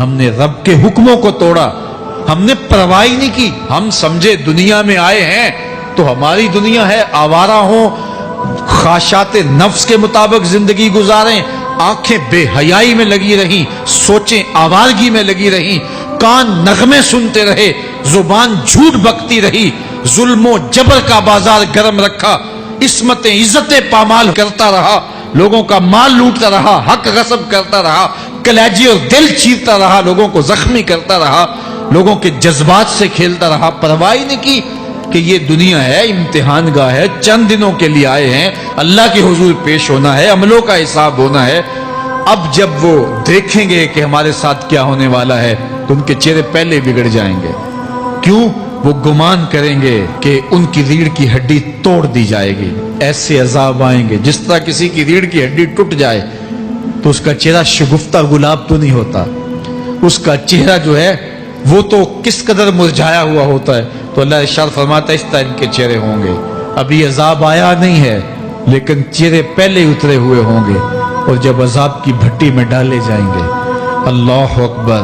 ہم نے رب کے حکموں کو توڑا، ہم نے پرواہ ہی نہیں کی۔ ہم سمجھے دنیا میں آئے ہیں تو ہماری دنیا ہے، آوارہ ہوں، خواہشات نفس کے مطابق زندگی گزاریں، آنکھیں بے حیائی میں لگی رہیں، سوچیں آوارگی میں لگی رہیں، کان نغمے سنتے رہے، زبان جھوٹ بکتی رہی، ظلم و جبر کا بازار گرم رکھا، عصمتیں عزتیں پامال کرتا رہا، لوگوں کا مال لوٹتا رہا، حق غصب کرتا رہا، کلیجے اور دل چیرتا رہا، لوگوں کو زخمی کرتا رہا، لوگوں کے جذبات سے کھیلتا رہا، پرواہ نہیں کی کہ یہ دنیا ہے، امتحان گاہ ہے، چند دنوں کے لیے آئے ہیں، اللہ کے حضور پیش ہونا ہے، عملوں کا حساب ہونا ہے۔ اب جب وہ دیکھیں گے کہ ہمارے ساتھ کیا ہونے والا ہے تو ان کے چہرے پہلے بگڑ جائیں گے۔ کیوں؟ وہ گمان کریں گے کہ ان کی ریڑھ کی ہڈی توڑ دی جائے گی، ایسے عذاب آئیں گے جس طرح کسی کی ریڑھ کی ہڈی ٹوٹ جائے تو اس کا چہرہ شگفتہ گلاب تو نہیں ہوتا، اس کا چہرہ جو ہے وہ تو کس قدر مرجھایا ہوا ہوتا ہے۔ تو اللہ ارشاد فرماتا ہے اس طرح ان کے چہرے ہوں گے۔ ابھی عذاب آیا نہیں ہے لیکن چہرے پہلے اترے ہوئے ہوں گے، اور جب عذاب کی بھٹی میں ڈالے جائیں گے، اللہ اکبر،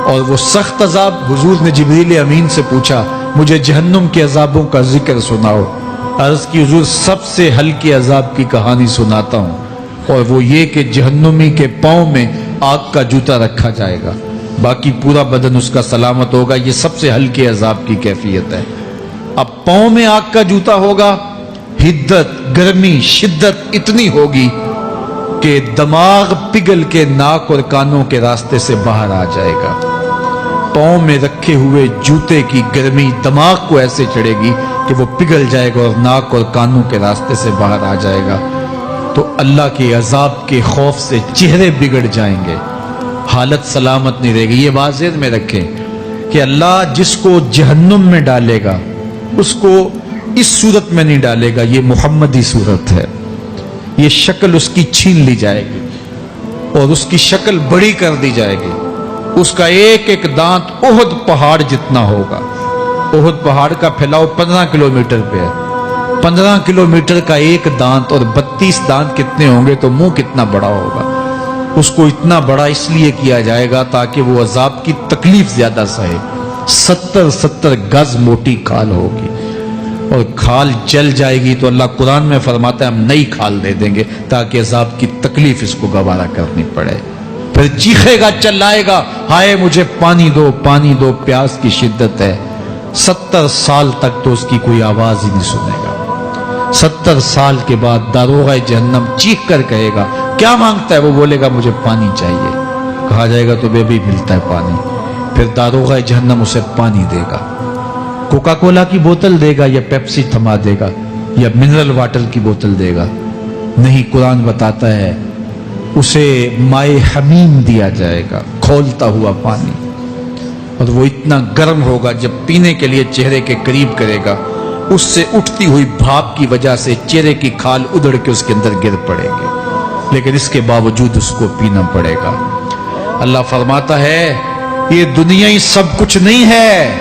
اور وہ سخت عذاب، حضور نے جبریل امین سے پوچھا مجھے جہنم کے عذابوں کا ذکر سناؤ۔ عرض کی حضور سب سے ہلکے عذاب کی کہانی سناتا ہوں، اور وہ یہ کہ جہنمی کے پاؤں میں آگ کا جوتا رکھا جائے گا، باقی پورا بدن اس کا سلامت ہوگا۔ یہ سب سے ہلکے عذاب کی کیفیت ہے۔ اب پاؤں میں آگ کا جوتا ہوگا، حدت، گرمی، شدت اتنی ہوگی کہ دماغ پگھل کے ناک اور کانوں کے راستے سے باہر آ جائے گا۔ پاؤں میں رکھے ہوئے جوتے کی گرمی دماغ کو ایسے چڑھے گی کہ وہ پگھل جائے گا اور ناک اور کانوں کے راستے سے باہر آ جائے گا۔ تو اللہ کے عذاب کے خوف سے چہرے بگڑ جائیں گے، حالت سلامت نہیں رہے گی۔ یہ بات ذہن میں رکھیں کہ اللہ جس کو جہنم میں ڈالے گا اس کو اس صورت میں نہیں ڈالے گا، یہ محمدی صورت ہے، یہ شکل اس کی چھین لی جائے گی اور اس کی شکل بڑی کر دی جائے گی۔ اس کا ایک ایک دانت احد پہاڑ جتنا ہوگا۔ احد پہاڑ کا پھیلاؤ 15 کلومیٹر پہ ہے، 15 کلومیٹر کا ایک دانت، اور 32 دانت کتنے ہوں گے تو منہ کتنا بڑا ہوگا۔ اس کو اتنا بڑا اس لیے کیا جائے گا تاکہ وہ عذاب کی تکلیف زیادہ سہے۔ 70 گز موٹی کھال ہوگی، اور کھال جل جائے گی تو اللہ قرآن میں فرماتا ہے ہم نئی کھال دے دیں گے تاکہ عذاب کی تکلیف اس کو گوارا کرنی پڑے۔ پھر چیخے گا، چلائے گا، ہائے مجھے پانی دو، پانی دو، پیاس کی شدت ہے۔ 70 سال تک تو اس کی کوئی آواز ہی نہیں سنے گا۔ 70 سال کے بعد داروغہ جہنم چیخ کر کہے گا کیا مانگتا ہے؟ وہ بولے گا مجھے پانی چاہیے۔ کہا جائے گا تو بے بھی ملتا ہے پانی۔ پھر داروغہ جہنم اسے پانی دے گا، کوکا کولا کی بوتل دے گا یا پیپسی تھما دے گا یا منرل واٹر کی بوتل دے گا؟ نہیں، قرآن بتاتا ہے اسے مائے حمیم دیا جائے گا، کھولتا ہوا پانی، اور وہ اتنا گرم ہوگا جب پینے کے لیے چہرے کے قریب کرے گا اس سے اٹھتی ہوئی بھاپ کی وجہ سے چہرے کی کھال ادھڑ کے اس کے اندر گر پڑے گی، لیکن اس کے باوجود اس کو پینا پڑے گا۔ اللہ فرماتا ہے یہ دنیا ہی سب کچھ نہیں ہے،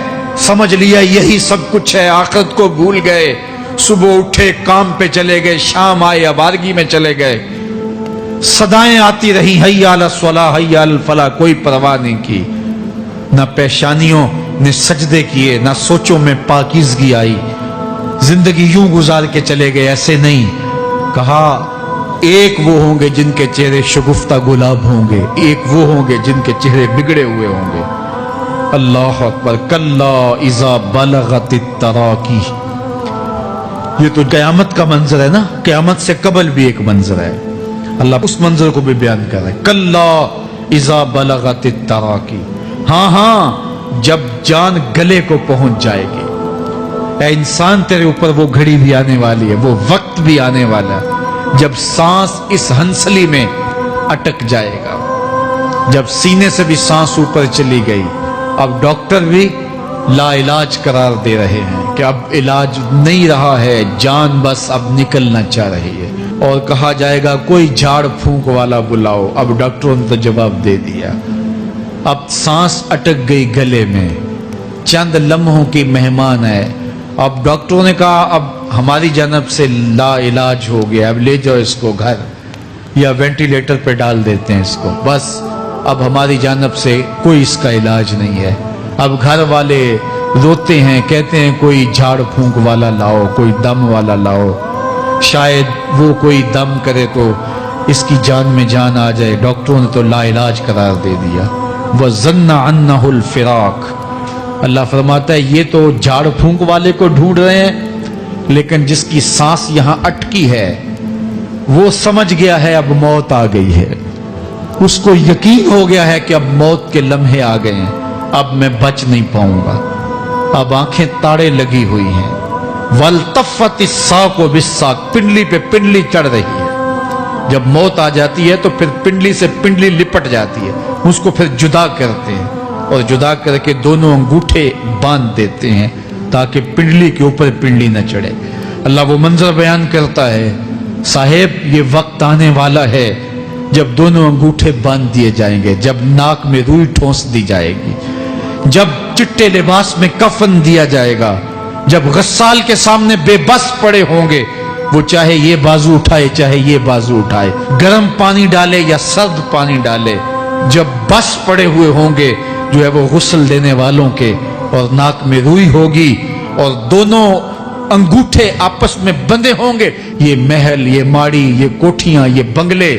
سمجھ لیا یہی سب کچھ ہے، آخرت کو بھول گئے، صبح اٹھے کام پہ چلے گئے، شام آئے آوارگی میں چلے گئے، صدائیں آتی رہی حی علی الصلاۃ حی علی الفلاح، کوئی پرواہ نہیں کی، نہ پیشانیوں نے سجدے کیے، نہ سوچوں میں پاکیزگی آئی، زندگی یوں گزار کے چلے گئے۔ ایسے نہیں، کہا ایک وہ ہوں گے جن کے چہرے شگفتہ گلاب ہوں گے، ایک وہ ہوں گے جن کے چہرے بگڑے ہوئے ہوں گے۔ اللہ اکبر، کلا اذا بلغت التراقی، یہ تو قیامت کا منظر ہے نا، قیامت سے قبل بھی ایک منظر ہے، اللہ اس منظر کو بھی بیان کر رہا ہے، کلا اذا بلغت التراقی، ہاں جب جان گلے کو پہنچ جائے گی۔ اے انسان تیرے اوپر وہ گھڑی بھی آنے والی ہے، وہ وقت بھی آنے والا ہے جب سانس اس ہنسلی میں اٹک جائے گا، جب سینے سے بھی سانس اوپر چلی گئی، اب ڈاکٹر بھی لا علاج قرار دے رہے ہیں کہ اب علاج نہیں رہا ہے، جان بس اب نکلنا چاہ رہی ہے، اور کہا جائے گا کوئی جھاڑ پھونک والا بلاؤ۔ اب ڈاکٹروں نے تو جواب دے دیا، اب سانس اٹک گئی گلے میں، چند لمحوں کی مہمان ہے۔ اب ڈاکٹروں نے کہا اب ہماری جانب سے لا علاج ہو گیا، اب لے جاؤ اس کو گھر، یا وینٹیلیٹر پہ ڈال دیتے ہیں اس کو، بس اب ہماری جانب سے کوئی اس کا علاج نہیں ہے. اب گھر والے روتے ہیں, کہتے ہیں کوئی جھاڑ پھونک والا لاؤ, کوئی دم والا لاؤ, شاید وہ کوئی دم کرے تو اس کی جان میں جان آ جائے. ڈاکٹروں نے تو لا علاج قرار دے دیا. وَظَنَّ عَنَّهُ الْفِرَاقِ. اللہ فرماتا ہے یہ تو جھاڑ پھونک والے کو ڈھونڈ رہے ہیں, لیکن جس کی سانس یہاں اٹکی ہے وہ سمجھ گیا ہے اب موت آ گئی ہے. اس کو یقین ہو گیا ہے کہ اب موت کے لمحے آ گئے ہیں, اب میں بچ نہیں پاؤں گا. اب آنکھیں تاڑے لگی ہوئی ہیں. وَالْتَفَّتِ السَّاقُ بِالسَّاقِ. پنڈلی پہ پنڈلی چڑھ رہی ہے. جب موت آ جاتی ہے تو پھر پنڈلی سے پنڈلی لپٹ جاتی ہے, اس کو پھر جدا کرتے ہیں اور جدا کر کے دونوں انگوٹھے باندھ دیتے ہیں تاکہ پنڈلی کے اوپر پنڈلی نہ چڑھے. اللہ وہ منظر بیان کرتا ہے, صاحب یہ وقت آنے والا ہے جب دونوں انگوٹھے باندھ دیے جائیں گے, جب ناک میں روئی ٹھونس دی جائے گی, جب چٹے لباس میں کفن دیا جائے گا, جب غسال کے سامنے بے بس پڑے ہوں گے, وہ چاہے یہ بازو اٹھائے چاہے یہ بازو اٹھائے, گرم پانی ڈالے یا سرد پانی ڈالے, جب بس پڑے ہوئے ہوں گے جو ہے وہ غسل دینے والوں کے, اور ناک میں روئی ہوگی اور دونوں انگوٹھے آپس میں بندھے ہوں گے. یہ محل, یہ ماڑی, یہ کوٹھیاں, یہ بنگلے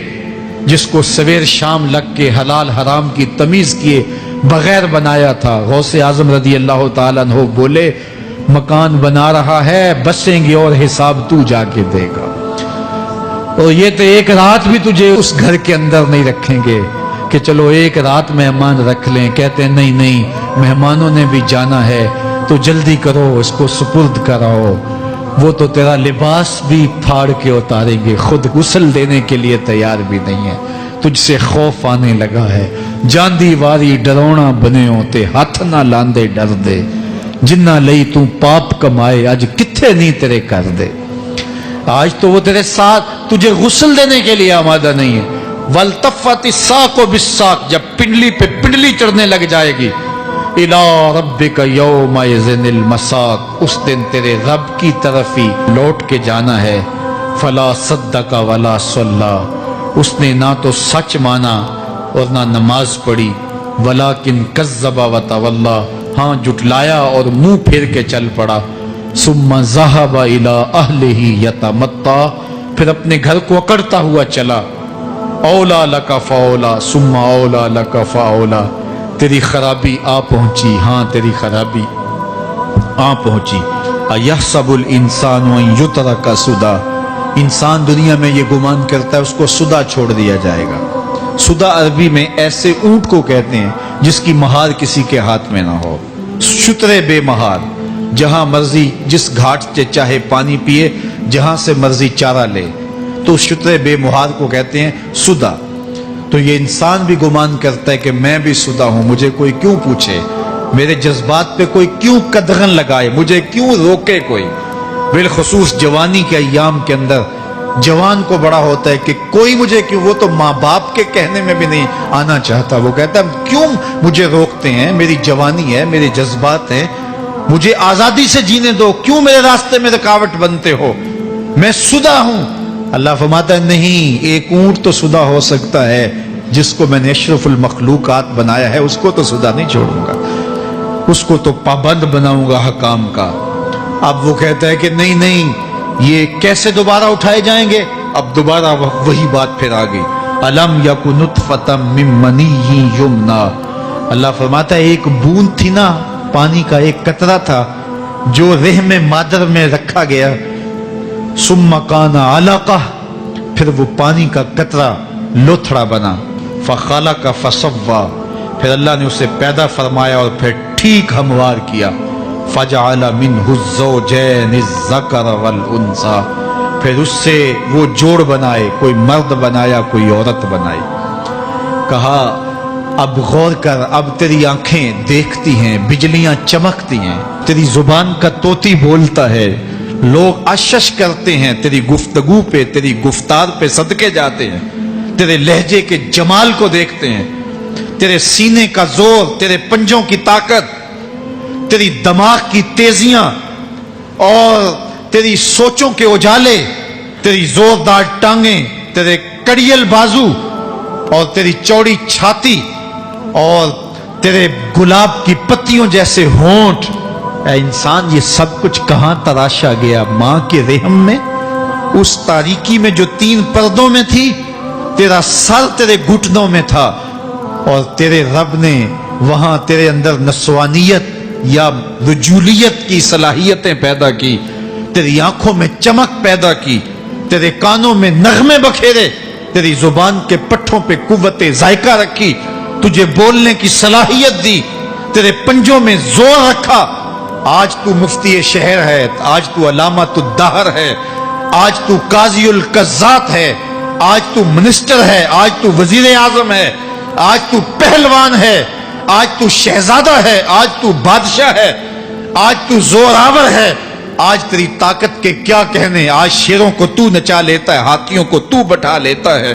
جس کو سویر شام لگ کے حلال حرام کی تمیز کیے بغیر بنایا تھا, غوث اعظم رضی اللہ تعالیٰ عنہ بولے مکان بنا رہا ہے, بسیں گے اور حساب تو جا کے دے گا, اور یہ تو ایک رات بھی تجھے اس گھر کے اندر نہیں رکھیں گے کہ چلو ایک رات مہمان رکھ لیں. کہتے ہیں نہیں نہیں, مہمانوں نے بھی جانا ہے تو جلدی کرو, اس کو سپرد کراؤ. وہ تو تیرا لباس بھی پھاڑ کے اتاریں گے, خود غسل دینے کے لیے تیار بھی نہیں ہے. تجھ سے خوف آنے لگا ہے, جاندی واری ڈرونا بنے ہوتے, ہاتھ نہ لاندے ڈر دے, جنہ لئی تو پاپ کمائے اج کتھے نہیں تیرے کر دے. آج تو وہ تیرے ساتھ تجھے غسل دینے کے لیے آمادہ نہیں ہے. وَالْتَفَّتِ السَّاقُ بِالسَّاقِ. جب پنڈلی پہ پنڈلی چڑھنے لگ جائے گی, إِلَىٰ رَبِّكَ يَوْمَئِذٍ الْمَسَاقُ. اس دن تیرے رب کی طرف ہی لوٹ کے جانا ہے. فَلَا صَدَّقَ وَلَا صَلَّىٰ. اس نے نہ تو سچ مانا اور نہ نماز پڑھی. وَلَٰكِنْ كَذَّبَ وَتَوَلَّىٰ. ہاں جھٹلایا اور منہ پھیر کے چل پڑا. ثُمَّ ذَهَبَ إِلَىٰ أَهْلِهِ يَتَمَطَّىٰ. پھر اپنے گھر کو اکڑتا ہوا چلا. اولا لک فاولا ثم اولا لک فاولا. تیری خرابی آ پہنچی, ہاں تیری خرابی آ پہنچی. ایحسب الانسان ان یترک سدی. انسان دنیا میں یہ گمان کرتا ہے اس کو سدا چھوڑ دیا جائے گا. سدا عربی میں ایسے اونٹ کو کہتے ہیں جس کی مہار کسی کے ہاتھ میں نہ ہو. شترے بے مہار, جہاں مرضی جس گھاٹ سے چاہے پانی پیے, جہاں سے مرضی چارہ لے, تو شترے بے مہار کو کہتے ہیں سدا. تو یہ انسان بھی گمان کرتا ہے کہ میں بھی سدا ہوں, مجھے کوئی کیوں پوچھے, میرے جذبات پہ کوئی کیوں قدغن لگائے, مجھے کیوں روکے کوئی. بالخصوص جوانی کے ایام کے اندر جوان کو بڑا ہوتا ہے کہ کوئی مجھے کیوں, وہ تو ماں باپ کے کہنے میں بھی نہیں آنا چاہتا. وہ کہتا ہے کیوں مجھے روکتے ہیں, میری جوانی ہے, میرے جذبات ہیں, مجھے آزادی سے جینے دو, کیوں میرے راستے میں رکاوٹ بنتے ہو, میں سدا ہوں. اللہ فرماتا ہے نہیں, ایک اونٹ تو سدا ہو سکتا ہے جس کو میں نے اشرف المخلوقات بنایا ہے, اس کو تو سدا نہیں چھوڑوں گا, اس کو تو پابند بناؤں گا حکام کا. اب وہ کہتا ہے کہ نہیں نہیں, یہ کیسے دوبارہ اٹھائے جائیں گے. اب دوبارہ وہی بات پھر آ گئی. الم یک نطفۃ من منی یمنا. اللہ فرماتا ہے ایک بوند تھی نا, پانی کا ایک قطرہ تھا جو رحم مادر میں رکھا گیا. ثم کان علقہ, پھر وہ پانی کا قطرہ لوتھڑا بنا. فخلق فسوی, پھر اللہ نے اسے پیدا فرمایا اور پھر ٹھیک ہموار کیا. فجعل منہ الزوجین الذکر والانثی, پھر اس سے وہ جوڑ بنائے, کوئی مرد بنایا کوئی عورت بنائی. کہا اب غور کر, اب تیری آنکھیں دیکھتی ہیں, بجلیاں چمکتی ہیں, تیری زبان کا طوطی بولتا ہے, لوگ اشش کرتے ہیں تیری گفتگو پہ, تیری گفتار پہ صدقے جاتے ہیں, تیرے لہجے کے جمال کو دیکھتے ہیں, تیرے سینے کا زور, تیرے پنجوں کی طاقت, تیری دماغ کی تیزیاں اور تیری سوچوں کے اجالے, تیری زوردار ٹانگیں, تیرے کڑیل بازو اور تیری چوڑی چھاتی اور تیرے گلاب کی پتیوں جیسے ہونٹ، اے انسان یہ سب کچھ کہاں تراشا گیا؟ ماں کے رحم میں، اس تاریکی میں جو 3 پردوں میں تھی، تیرا سر تیرے گھٹنوں میں تھا، اور تیرے رب نے وہاں تیرے اندر نسوانیت یا رجولیت کی صلاحیتیں پیدا کی، تیری آنکھوں میں چمک پیدا کی، تیرے کانوں میں نغمے بکھیرے، تیری زبان کے پٹھوں پہ قوت ذائقہ رکھی، تجھے بولنے کی صلاحیت دی، تیرے پنجوں میں زور رکھا۔ آج تو مفتی شہر ہے، آج تو علامۃ الدہر ہے، آج تو قاضی القضات ہے، آج تو منسٹر ہے، آج تو وزیر اعظم ہے، آج تو پہلوان ہے، آج تو شہزادہ ہے، آج تو بادشاہ ہے، آج تو زوراور ہے، آج تیری طاقت کے کیا کہنے، آج شیروں کو تو نچا لیتا ہے، ہاتھیوں کو تو بٹھا لیتا ہے۔